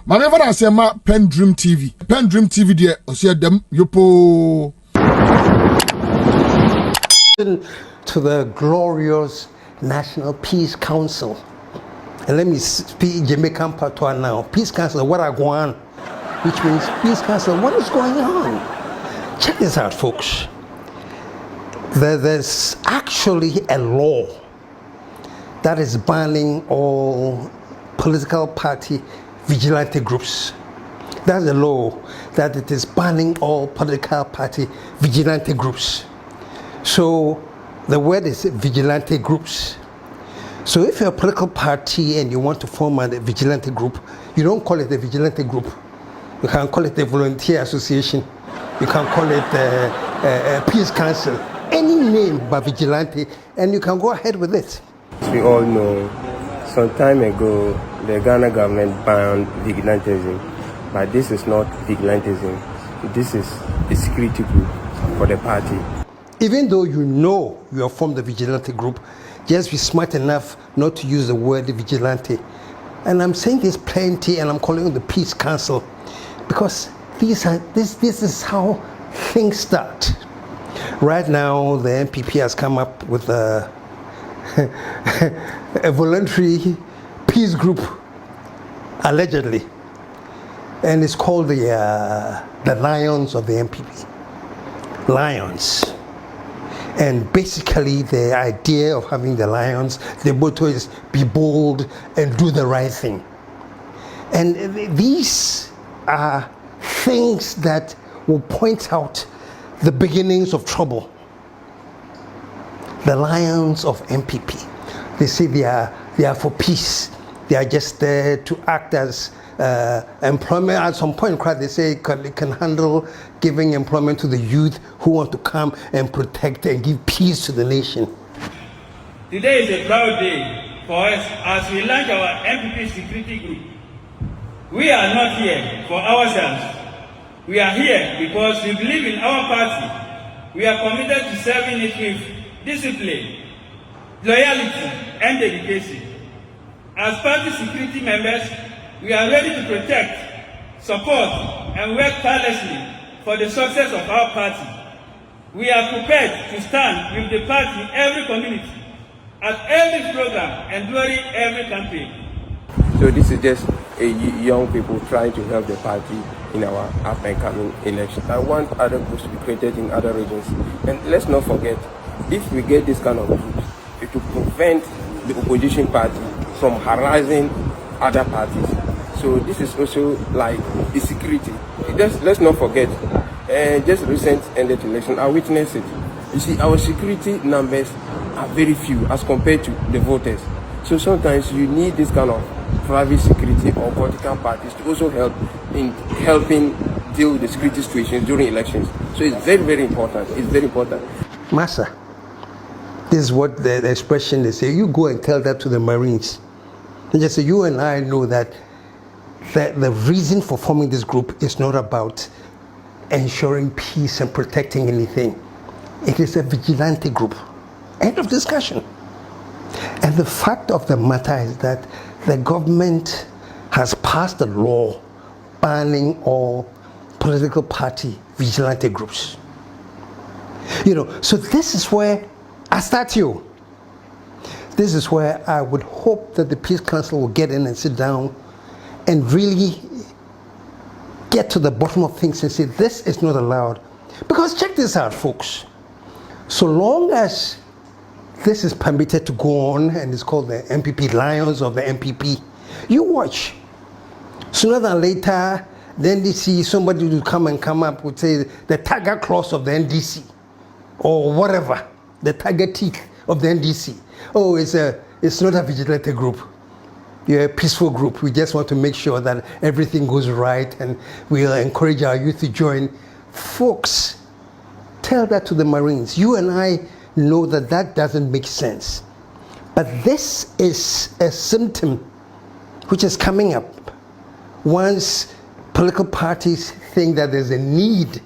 Manever I say ma PENDREAM TV. PENDREAM TV there, osia dem yopo. To the glorious National Peace Council. And let me speak Jamaican patois now. Peace Council, what I want, which means Peace Council, what is going on? Check this out, folks. There's actually a law that is banning all political party vigilante groups. That's a law that it is banning all political party vigilante groups. So the word is vigilante groups. So if you're a political party and you want to form a vigilante group, you don't call it a vigilante group. You can call it a volunteer association. You can call it a peace council. Any name but vigilante, and you can go ahead with it. As we all know, some time ago, the Ghana government banned vigilantism, but this is not vigilantism. This is a security group for the party. Even though you know you have formed a vigilante group, just be smart enough not to use the word vigilante. And I'm saying this plenty, and I'm calling it the Peace Council, because this is how things start. Right now, the NPP has come up with a voluntary peace group, allegedly, and it's called the Lions of the NPP. Lions. And basically the idea of having the Lions, the motto is be bold and do the right thing. And these are things that will point out the beginnings of trouble. The Lions of NPP. They say they are for peace. They are just there to act as employment. At some point, they say it can handle giving employment to the youth who want to come and protect and give peace to the nation. Today is a proud day for us as we launch our NPP security group. We are not here for ourselves. We are here because we believe in our party. We are committed to serving it with discipline, loyalty, and dedication. As party security members, we are ready to protect, support, and work tirelessly for the success of our party. We are prepared to stand with the party in every community, at every program, and during every campaign. So this is just young people trying to help the party in our up and coming election. I want other groups to be created in other regions. And let's not forget, if we get this kind of groups, it will prevent the opposition party from harassing other parties. So this is also like the security. Let's not forget, just recent ended election, I witnessed it. You see, our security numbers are very few as compared to the voters. So sometimes you need this kind of private security or political parties to also help in helping deal with the security situations during elections. So it's very, very important. It's very important. Massa, this is what the expression they say. You go and tell that to the Marines. And just say, you and I know that the reason for forming this group is not about ensuring peace and protecting anything. It is a vigilante group. End of discussion. And the fact of the matter is that the government has passed a law banning all political party vigilante groups. So this is where I start you. This is where I would hope that the Peace Council will get in and sit down and really get to the bottom of things and say this is not allowed. Because check this out, folks. So long as this is permitted to go on, and it's called the NPP Lions of the NPP, you watch. Sooner than later, the NDC, somebody will come up with, say, the tiger claws of the NDC, or whatever, the tiger teeth of the NDC. Oh, it's not a vigilante group. You're a peaceful group. We just want to make sure that everything goes right, and we'll encourage our youth to join. Folks, tell that to the Marines. You and I know that that doesn't make sense. But this is a symptom which is coming up once political parties think that there's a need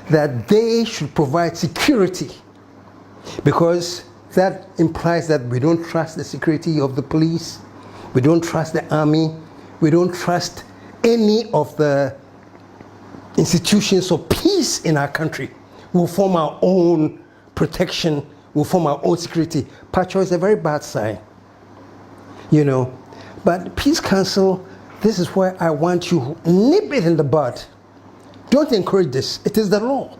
that they should provide security, because that implies that we don't trust the security of the police, we don't trust the army, We don't trust any of the institutions of peace in our country. We'll form our own protection, we'll form our own security. Pacho is a very bad sign, you know. But Peace Council, this is where I want you to nip it in the bud. Don't encourage this. It is the law.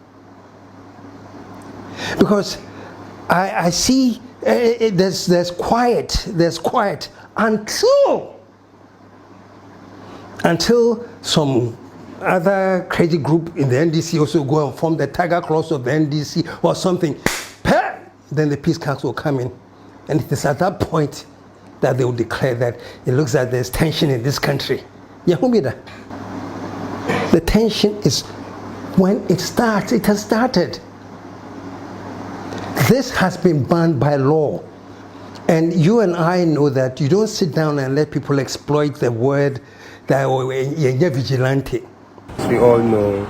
Because I see there's quiet until some other crazy group in the NDC also go and form the tiger claws of the NDC or something. Then the Peace Council will come in, and it is at that point that they will declare that it looks like there's tension in this country. The tension is when it starts. It has started. This has been banned by law. And you and I know that you don't sit down and let people exploit the word that you're vigilante. As we all know,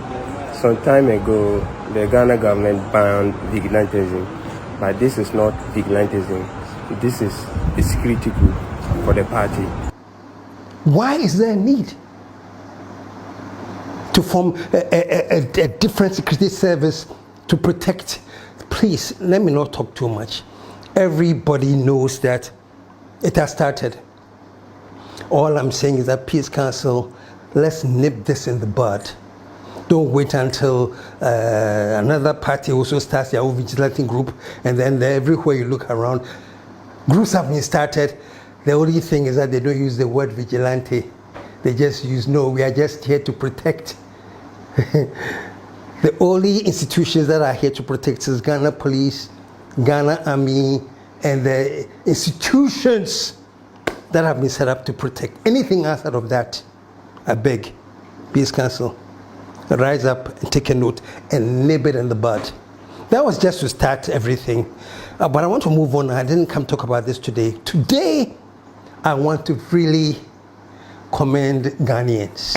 some time ago, the Ghana government banned vigilantism. But this is not vigilantism. This is a security group for the party. Why is there a need to form a different security service to protect? Please, let me not talk too much. Everybody knows that it has started. All I'm saying is that Peace Council, let's nip this in the bud. Don't wait until another party also starts their own vigilante group, and then everywhere you look around, groups have been started. The only thing is that they don't use the word vigilante. They just use, no, we are just here to protect. The only institutions that are here to protect is Ghana Police, Ghana Army, and the institutions that have been set up to protect. Anything outside of that, I beg, Peace Council, rise up and take a note and nib it in the bud. That was just to start everything. But I want to move on. I didn't come talk about this today. Today, I want to really commend Ghanaians.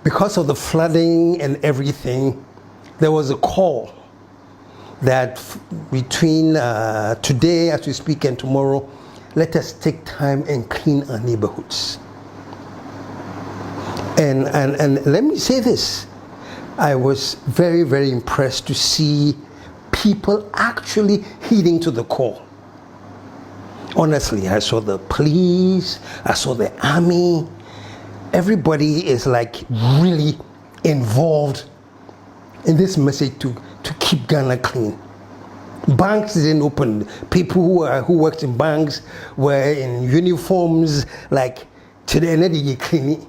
Because of the flooding and everything, there was a call that between today as we speak and tomorrow, let us take time and clean our neighborhoods. And let me say this, I was very, very impressed to see people actually heeding to the call. Honestly, I saw the police, I saw the army. Everybody is like really involved in this message to keep Ghana clean. Banks didn't open. People who worked in banks were in uniforms like today, and they clean.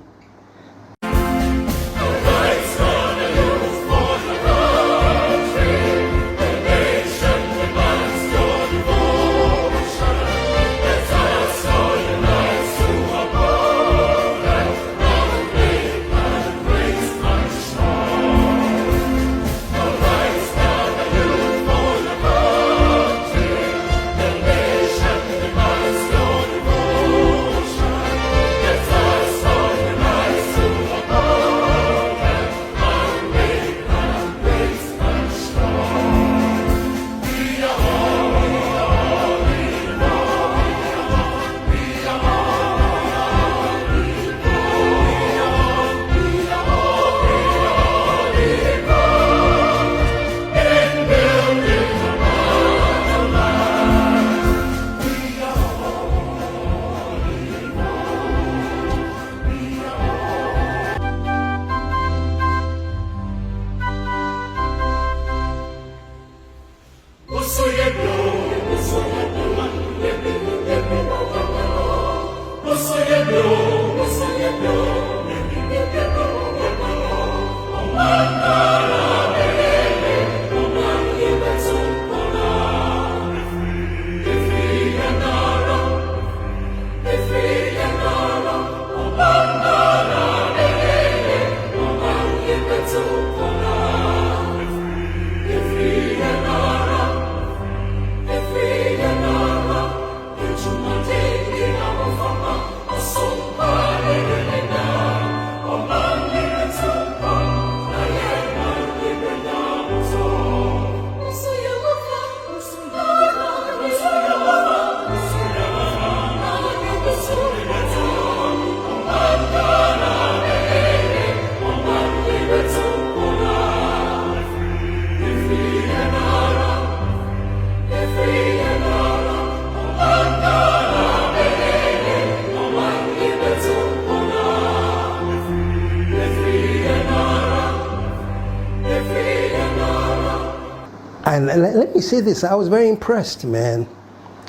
And let me say this, I was very impressed, man.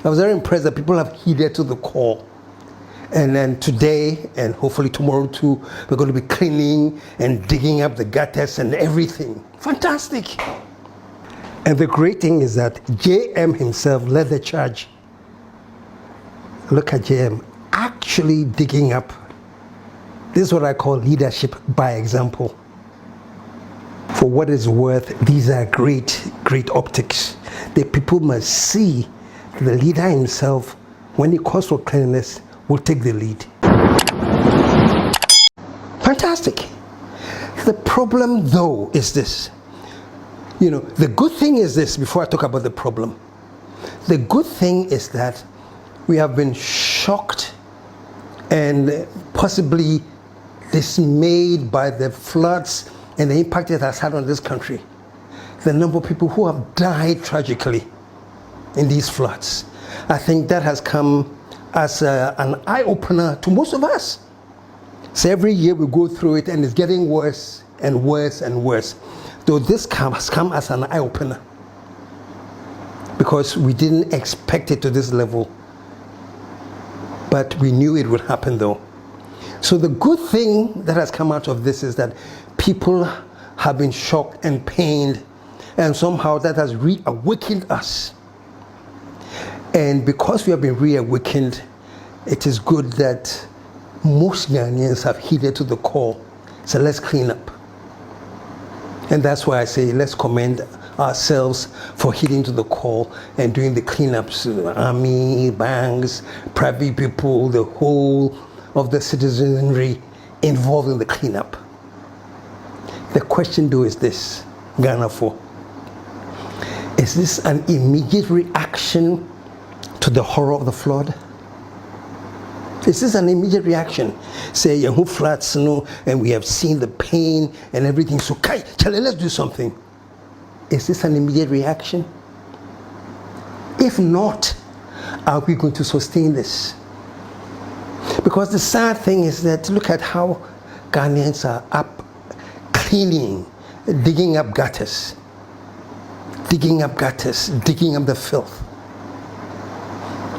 I was very impressed that people have heeded to the call. And then today, and hopefully tomorrow too, we're going to be cleaning and digging up the gutters and everything. Fantastic. And the great thing is that JM himself led the charge. Look at JM actually digging up. This is what I call leadership by example. For what it's worth, these are great, great optics. The people must see the leader himself, when he calls for cleanliness, will take the lead. Fantastic. The problem though is this. You know, the good thing is this, before I talk about the problem. The good thing is that we have been shocked and possibly dismayed by the floods and the impact it has had on this country. The number of people who have died tragically in these floods. I think that has come as an eye-opener to most of us. So every year we go through it and it's getting worse and worse and worse. Though this has come as an eye-opener because we didn't expect it to this level. But we knew it would happen though. So the good thing that has come out of this is that people have been shocked and pained, and somehow that has reawakened us. And because we have been reawakened, it is good that most Ghanaians have heeded to the call. So let's clean up. And that's why I say let's commend ourselves for heeding to the call and doing the cleanups. Army, banks, private people, the whole of the citizenry involved in the cleanup. The question though is this, Ghana 4. Is this an immediate reaction to the horror of the flood? Is this an immediate reaction? Say, who floods, and we have seen the pain and everything, so Charlie, let's do something. Is this an immediate reaction? If not, are we going to sustain this? Because the sad thing is that look at how Ghanaians are up cleaning, digging up gutters, digging up the filth.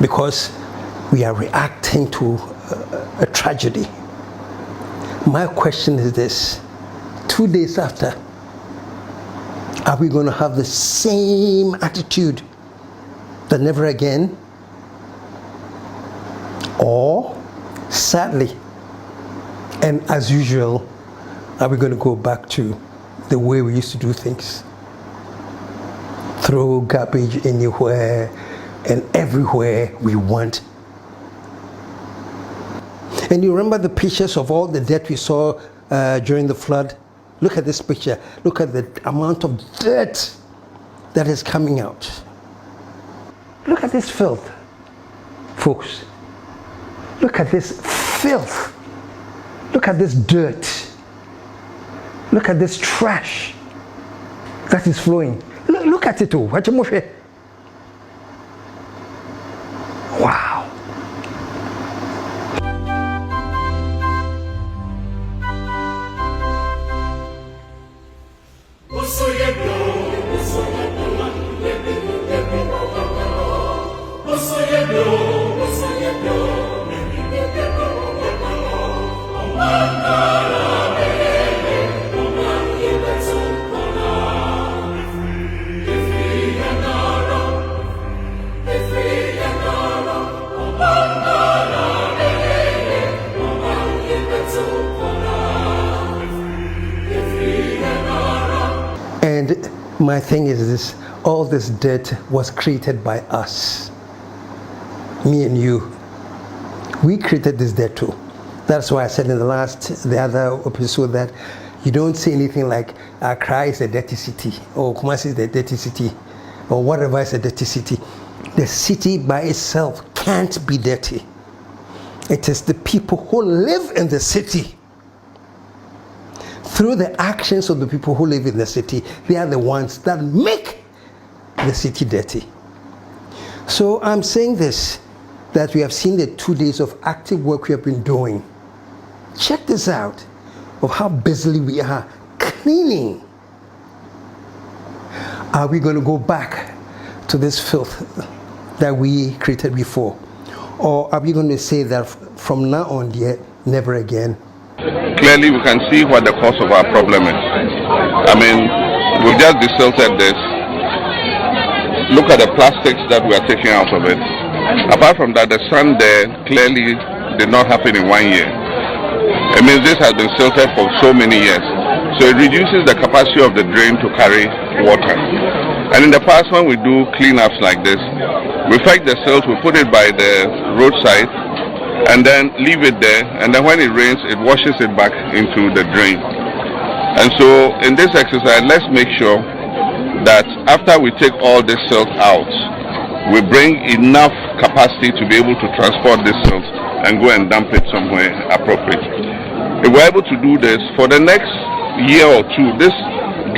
Because we are reacting to a tragedy. My question is this: 2 days after, are we going to have the same attitude that never again? Or, sadly, and as usual, are we going to go back to the way we used to do things? Throw garbage anywhere and everywhere we want. And you remember the pictures of all the dirt we saw during the flood? Look at this picture. Look at the amount of dirt that is coming out. Look at this filth, folks. Look at this filth. Look at this dirt. Look at this trash that is flowing. Look at it all. Wow. And my thing is this: all this dirt was created by us, me and you. We created this dirt too. That's why I said in the other episode that you don't say anything like Accra is a dirty city, or Kumasi is a dirty city, or whatever is a dirty city. The city by itself can't be dirty. It is the people who live in the city. Through the actions of the people who live in the city, they are the ones that make the city dirty. So I'm saying this, that we have seen the 2 days of active work we have been doing. Check this out, of how busily we are cleaning. Are we going to go back to this filth that we created before? Or are we going to say that from now on, never again? Clearly, we can see what the cause of our problem is. I mean, we've just desilted this. Look at the plastics that we are taking out of it. Apart from that, the sun there clearly did not happen in 1 year. It means this has been silted for so many years. So it reduces the capacity of the drain to carry water. And in the past, when we do cleanups like this, we fetch the silt, we put it by the roadside, and then leave it there, and then when it rains, it washes it back into the drain. And so in this exercise, let's make sure that after we take all this silt out, we bring enough capacity to be able to transport this silt and go and dump it somewhere appropriate. If we're able to do this, for the next year or two, this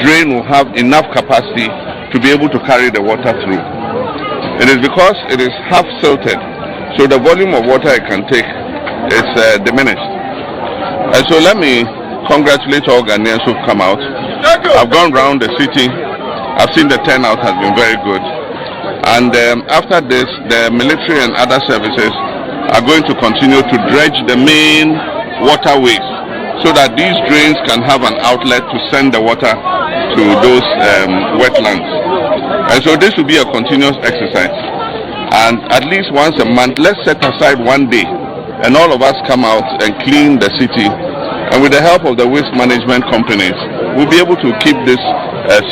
drain will have enough capacity to be able to carry the water through. It is because it is half silted, so the volume of water it can take is diminished. And so let me congratulate all Ghanaians who've come out. I've gone around the city. I've seen the turnout has been very good. And after this, the military and other services are going to continue to dredge the main waterways so that these drains can have an outlet to send the water to those wetlands. And so this will be a continuous exercise. And at least once a month, let's set aside 1 day and all of us come out and clean the city. And with the help of the waste management companies, we'll be able to keep this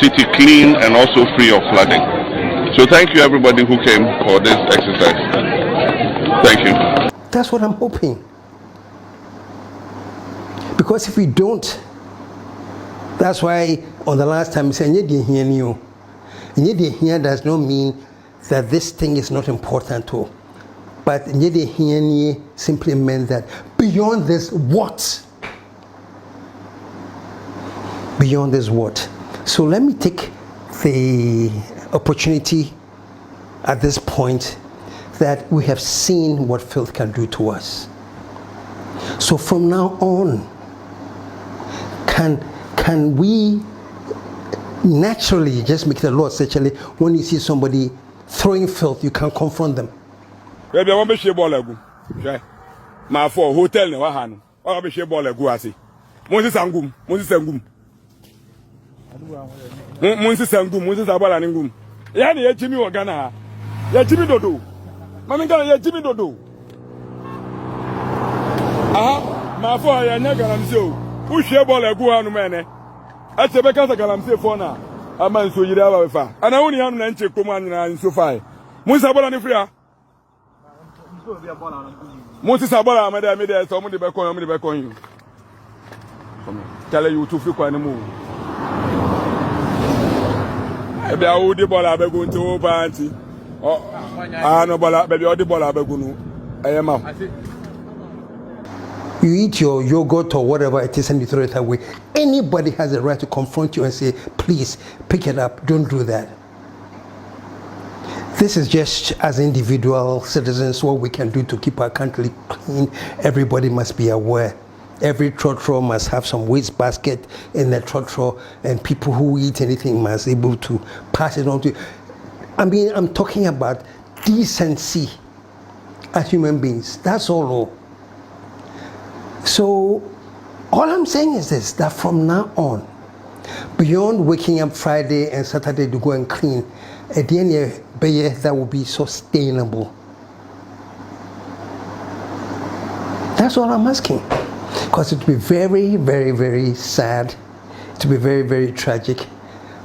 city clean and also free of flooding. So thank you everybody who came for this exercise. Thank you. That's what I'm hoping. Because if we don't, that's why on the last time we said, here does not mean that this thing is not important too. But simply meant that beyond this, what? Beyond this, what? So let me take the opportunity at this point that we have seen what filth can do to us. So from now on, can we naturally just make the law essentially when you see somebody throwing filth, you can confront them? Baby, I want to share ball agu. My for hotel ne wa hanu. I want to share ball agu asi. Moses Sangum. Moses abala ningum. Ya ni Jimmy wa Ghana ha. Ya Jimmy Dodo. Mami Ghana ya Jimmy Dodo. Aha, my for ya nya galamse o. Who share ball agu hanu mene. Achebe kasa galamse for na. Ama nso yiri aba befa. Ana woni hanu na nche krom anyina nso fai. Moses abala ni free ha. Moses abala amede so mo de be kon you. Tell you to free kwa ni mu. Ebe a wo de ball abegu nto ba anti. Oh. No ball baby o de ball abegu nu. Eyema. You eat your yogurt or whatever it is and you throw it away. Anybody has a right to confront you and say, please pick it up, don't do that. This is just as individual citizens what we can do to keep our country clean. Everybody must be aware. Every trotro must have some waste basket in the trotro, and people who eat anything must be able to pass it on to. I mean, I'm talking about decency as human beings. That's all. So all I'm saying is this, that from now on, beyond waking up Friday and Saturday to go and clean, at the end of the year, that will be sustainable. That's all I'm asking. Because it will be very, very, very sad. It will be very, very tragic.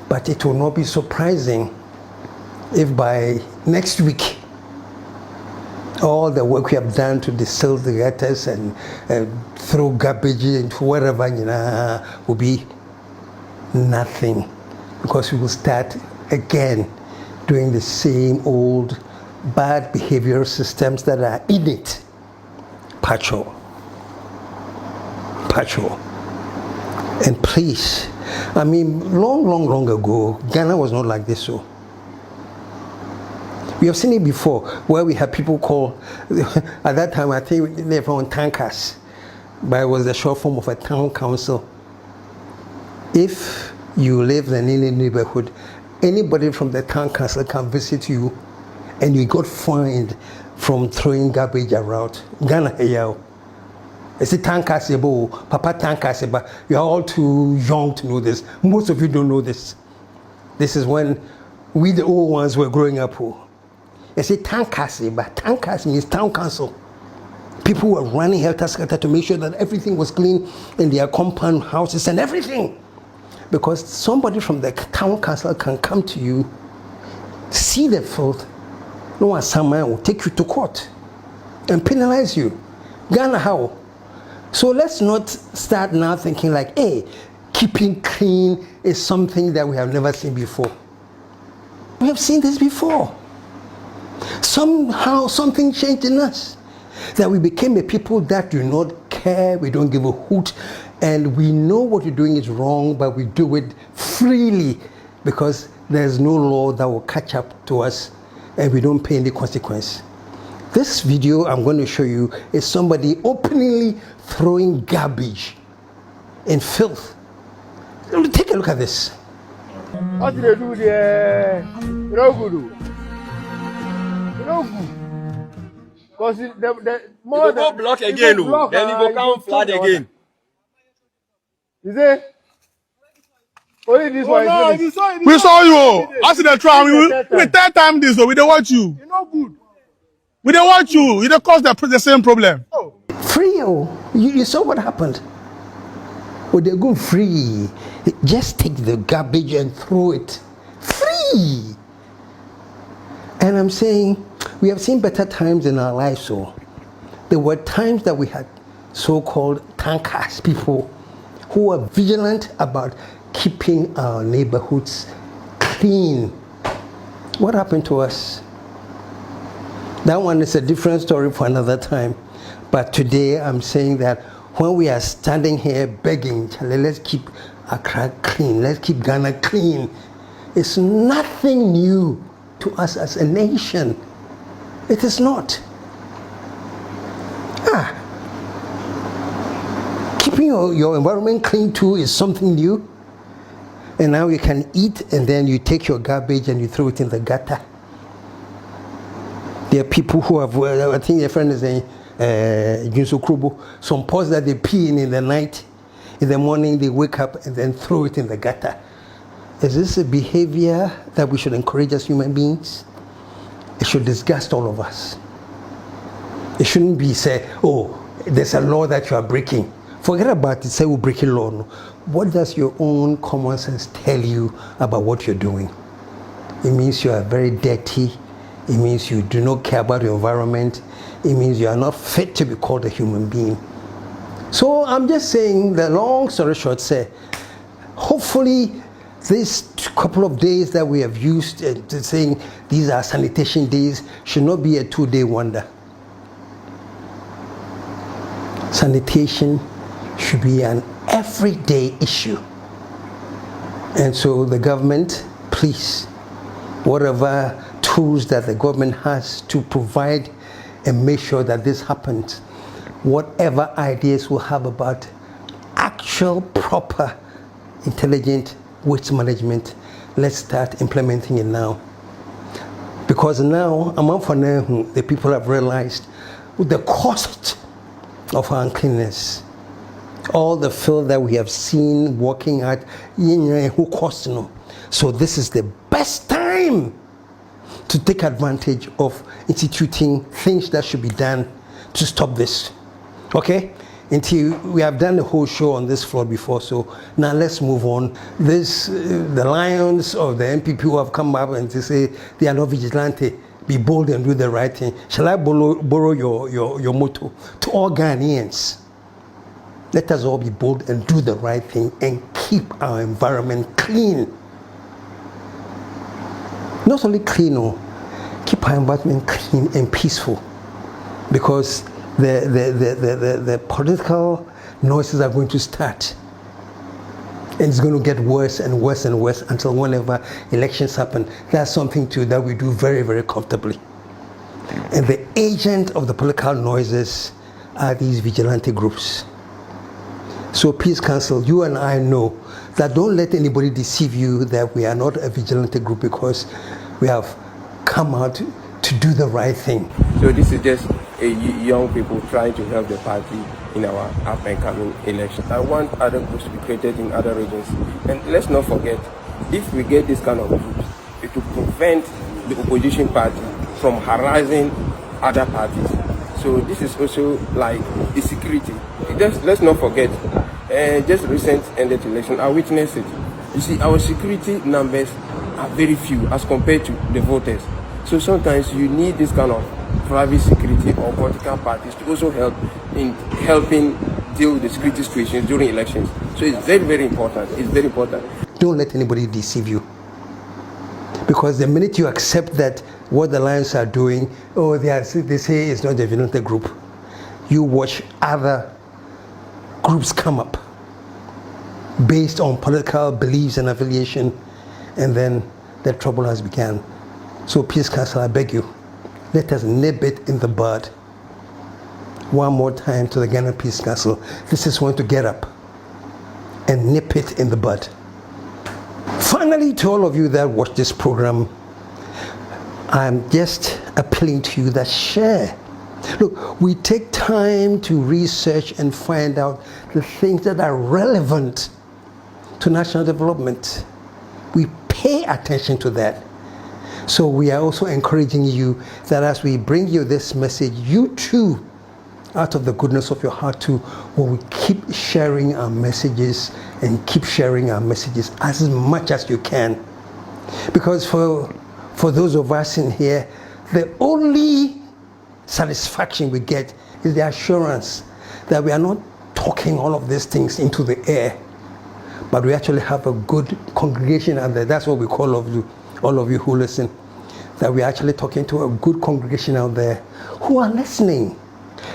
But it will not be surprising if by next week, all the work we have done to distill the gutters and throw garbage into wherever, will be nothing. Because we will start again doing the same old bad behavioral systems that are in it. Patrol. And please, I mean, long ago, Ghana was not like this. So we have seen it before, where we had people call, at that time I think they were on tankers, but it was the short form of a town council. If you live in any neighborhood Anybody from the town council can visit you and you got fined from throwing garbage around. Ghana, yeah. It's a town council, Papa town council, but you are all too young to know this. Most of you don't know this. This is when we, the old ones, were growing up. It's a town council, but town council means town council. People were running helter-skelter to make sure that everything was clean in their compound houses and everything. Because somebody from the town council can come to you, see the filth, no one someone will take you to court and penalize you. Ghana, how? So let's not start now thinking like, hey, keeping clean is something that we have never seen before. We have seen this before. Somehow something changed in us, that we became a people that do not care, we don't give a hoot, and we know what we're doing is wrong, but we do it freely because there's no law that will catch up to us and we don't pay any consequence. This video I'm going to show you is somebody openly throwing garbage and filth. Take a look at this. What do they do there? No good. No good. Because the more you go block again, then you go come flood again. Is it? Only this one. No, we saw you. As the trial, we third time this, so we don't watch you. You know good. We don't watch you. You don't cause the same problem. Oh. Free, you saw what happened. Well, they're going free. Just take the garbage and throw it. Free. And I'm saying, we have seen better times in our lives, so there were times that we had so-called tankers, people who were vigilant about keeping our neighborhoods clean. What happened to us? That one is a different story for another time. But today I'm saying that when we are standing here begging, let's keep Accra clean, let's keep Ghana clean, it's nothing new to us as a nation. It is not. Keeping your environment clean too is something new. And now you can eat and then you take your garbage and you throw it in the gutter. There are people who have, I think your friend is saying, some pots that they pee in the night, in the morning they wake up and then throw it in the gutter. Is this a behavior that we should encourage as human beings? It should disgust all of us. It shouldn't be say, oh, there's a law that you are breaking. Forget about it, say we're breaking law. No. What does your own common sense tell you about what you're doing? It means you are very dirty. It means you do not care about your environment. It means you are not fit to be called a human being. So I'm just saying, the long story short, say, hopefully this couple of days that we have used to saying these are sanitation days should not be a 2-day wonder. Sanitation should be an everyday issue. And so the government, please, whatever tools that the government has to provide and make sure that this happens, whatever ideas we'll have about actual, proper, intelligent waste management, let's start implementing it now. Because now, the people have realized the cost of our uncleanness, all the filth that we have seen walking at, who costs no. So this is the best time to take advantage of instituting things that should be done to stop this. Okay? Until we have done the whole show on this floor before, so now let's move on. The lions of the NPP who have come up and to say they are not vigilante, be bold and do the right thing. Shall I borrow your motto to all Ghanaians? Let us all be bold and do the right thing and keep our environment clean. Not only clean, keep our environment clean and peaceful, because the political noises are going to start, and it's going to get worse and worse and worse until whenever elections happen. That's something too that we do very, very comfortably. And the agent of the political noises are these vigilante groups. So Peace Council, you and I know that don't let anybody deceive you that we are not a vigilante group, because we have come out to do the right thing. So this is just a young people trying to help the party in our up and coming election. I want other groups to be created in other regions. And let's not forget, if we get this kind of groups, it will prevent the opposition party from harassing other parties. So this is also like the security. Let's not forget, just recent ended election, I witnessed it. You see, our security numbers are very few as compared to the voters. So sometimes you need this kind of private security or political parties to also help in helping deal with the security situations during elections. So it's very, very important. It's very important. Don't let anybody deceive you. Because the minute you accept that what the Lions are doing, they say it's not a vigilante group, you watch other groups come up based on political beliefs and affiliation, and then the trouble has begun. So Peace Council, I beg you, let us nip it in the bud. One more time to the Ghana Peace Council. This is when to get up and nip it in the bud. Finally, to all of you that watch this program, I'm just appealing to you that share. Look, we take time to research and find out the things that are relevant to national development. We pay attention to that. So we are also encouraging you that as we bring you this message, you too, out of the goodness of your heart too, will keep sharing our messages and keep sharing our messages as much as you can. Because for those of us in here, the only satisfaction we get is the assurance that we are not talking all of these things into the air, but we actually have a good congregation out there. That's what we call all of you who listen, that we're actually talking to a good congregation out there who are listening,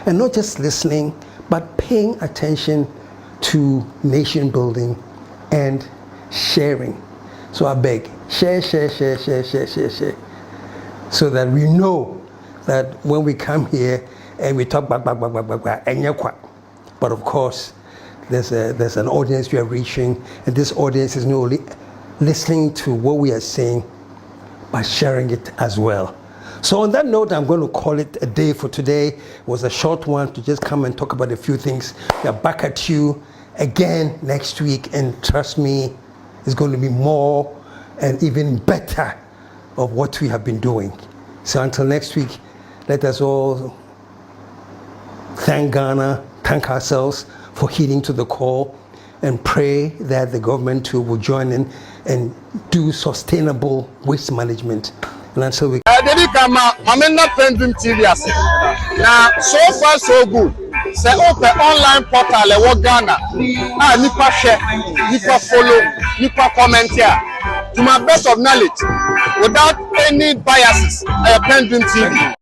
and not just listening, but paying attention to nation building and sharing. So I beg, share, so that we know that when we come here and we talk but of course there's an audience we are reaching, and this audience is not only listening to what we are saying, but sharing it as well. So on that note, I'm going to call it a day for today. It was a short one to just come and talk about a few things. We are back at you again next week, and trust me, it's going to be more and even better of what we have been doing. So until next week, let us all thank Ghana, thank ourselves for heeding to the call, and pray that the government too will join in and do sustainable waste management. And until we PENDREAM TV now, so far so good. Say open online portal Ghana. Nipa share, nipa follow, nipa comment here. To my best of knowledge, without any biases, PENDREAM TV.